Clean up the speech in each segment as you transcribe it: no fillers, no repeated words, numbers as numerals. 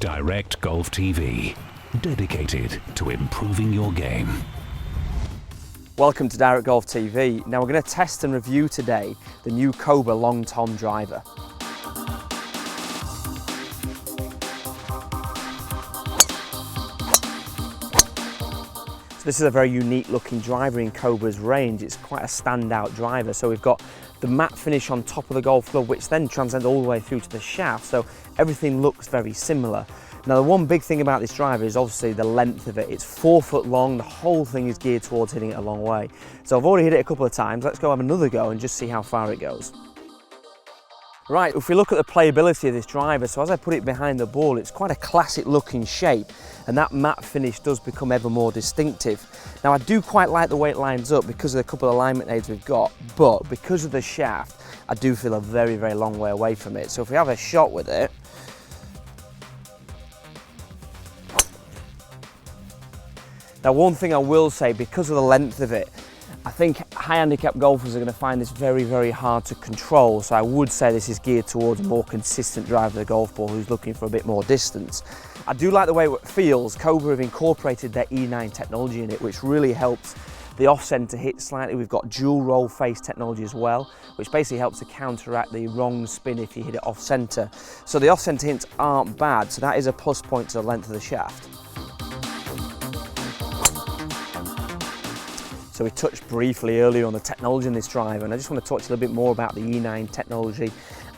Direct Golf TV, dedicated to improving your game. Welcome to Direct Golf TV. Now we're going to test and review today the new Cobra long tom driver. So this is a very unique looking driver in Cobra's range. It's quite a standout driver. So we've got the matte finish on top of the golf club, which then transcends all the way through to the shaft. So everything looks very similar. Now the one big thing about this driver is obviously the length of it. It's 4 foot long, the whole thing is geared towards hitting it a long way. So I've already hit it a couple of times, let's go have another go and just see how far it goes. Right, if we look at the playability of this driver, so as I put it behind the ball, it's quite a classic looking shape, and that matte finish does become ever more distinctive. Now I do quite like the way it lines up because of the couple of alignment aids we've got, but because of the shaft, I do feel a very, very long way away from it. So if we have a shot with it, now one thing I will say, because of the length of it, I think high handicap golfers are going to find this very, very hard to control. So I would say this is geared towards a more consistent driver of the golf ball who's looking for a bit more distance. I do like the way it feels. Cobra have incorporated their E9 technology in it, which really helps the off-centre hit slightly. We've got dual roll face technology as well, which basically helps to counteract the wrong spin if you hit it off-centre. So the off-centre hints aren't bad, so that is a plus point to the length of the shaft. So we touched briefly earlier on the technology in this driver, and I just want to talk to you a little bit more about the E9 technology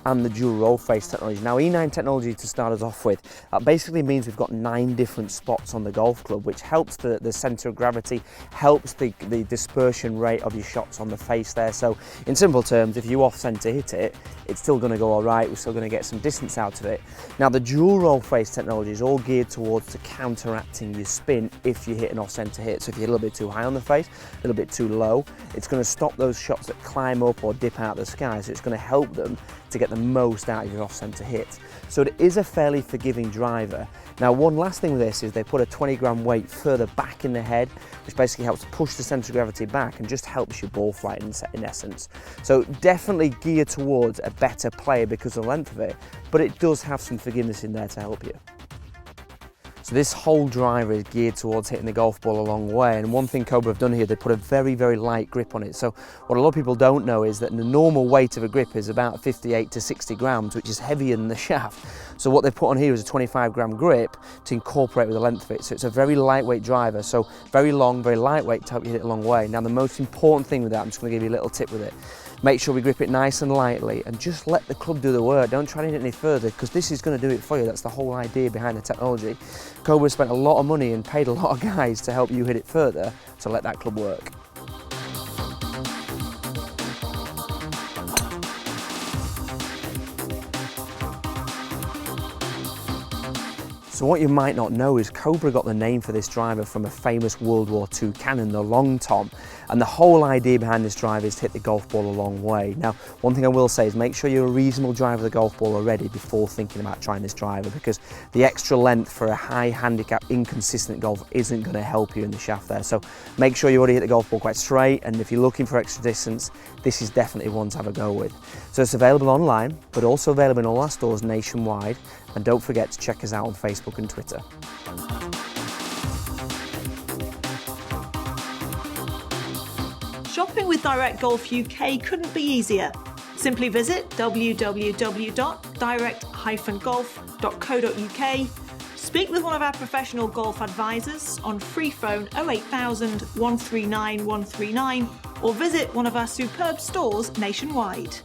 and the dual roll face technology. Now E9 technology, to start us off with, that basically means we've got 9 different spots on the golf club, which helps the centre of gravity, helps the dispersion rate of your shots on the face there. So in simple terms, if you off centre hit it, it's still going to go all right, we're still going to get some distance out of it. Now the dual roll face technology is all geared towards to counteracting your spin if you hit an off centre hit. So if you're a little bit too high on the face, a little bit too low, it's going to stop those shots that climb up or dip out of the sky. So it's going to help them to get the most out of your off-centre hit. So it is a fairly forgiving driver. Now one last thing with this is they put a 20 gram weight further back in the head, which basically helps push the centre of gravity back and just helps your ball flight in essence. So definitely geared towards a better player because of the length of it, but it does have some forgiveness in there to help you. So this whole driver is geared towards hitting the golf ball a long way, and one thing Cobra have done here, they put a very, very light grip on it. So what a lot of people don't know is that the normal weight of a grip is about 58 to 60 grams, which is heavier than the shaft. So what they've put on here is a 25 gram grip to incorporate with the length of it. So it's a very lightweight driver, so very long, very lightweight to help you hit it a long way. Now the most important thing with that, I'm just going to give you a little tip with it. Make sure we grip it nice and lightly and just let the club do the work. Don't try to hit it any further because this is going to do it for you. That's the whole idea behind the technology. Cobra spent a lot of money and paid a lot of guys to help you hit it further, so let that club work. So what you might not know is Cobra got the name for this driver from a famous World War II cannon, the long tom. And the whole idea behind this driver is to hit the golf ball a long way. Now, one thing I will say is make sure you're a reasonable driver of the golf ball already before thinking about trying this driver, because the extra length for a high handicap, inconsistent golf isn't going to help you in the shaft there. So make sure you already hit the golf ball quite straight, and if you're looking for extra distance, this is definitely one to have a go with. So it's available online, but also available in all our stores nationwide. And don't forget to check us out on Facebook and Twitter. Shopping with Direct Golf UK couldn't be easier. Simply visit www.direct-golf.co.uk, speak with one of our professional golf advisors on free phone 08000 139 139, or visit one of our superb stores nationwide.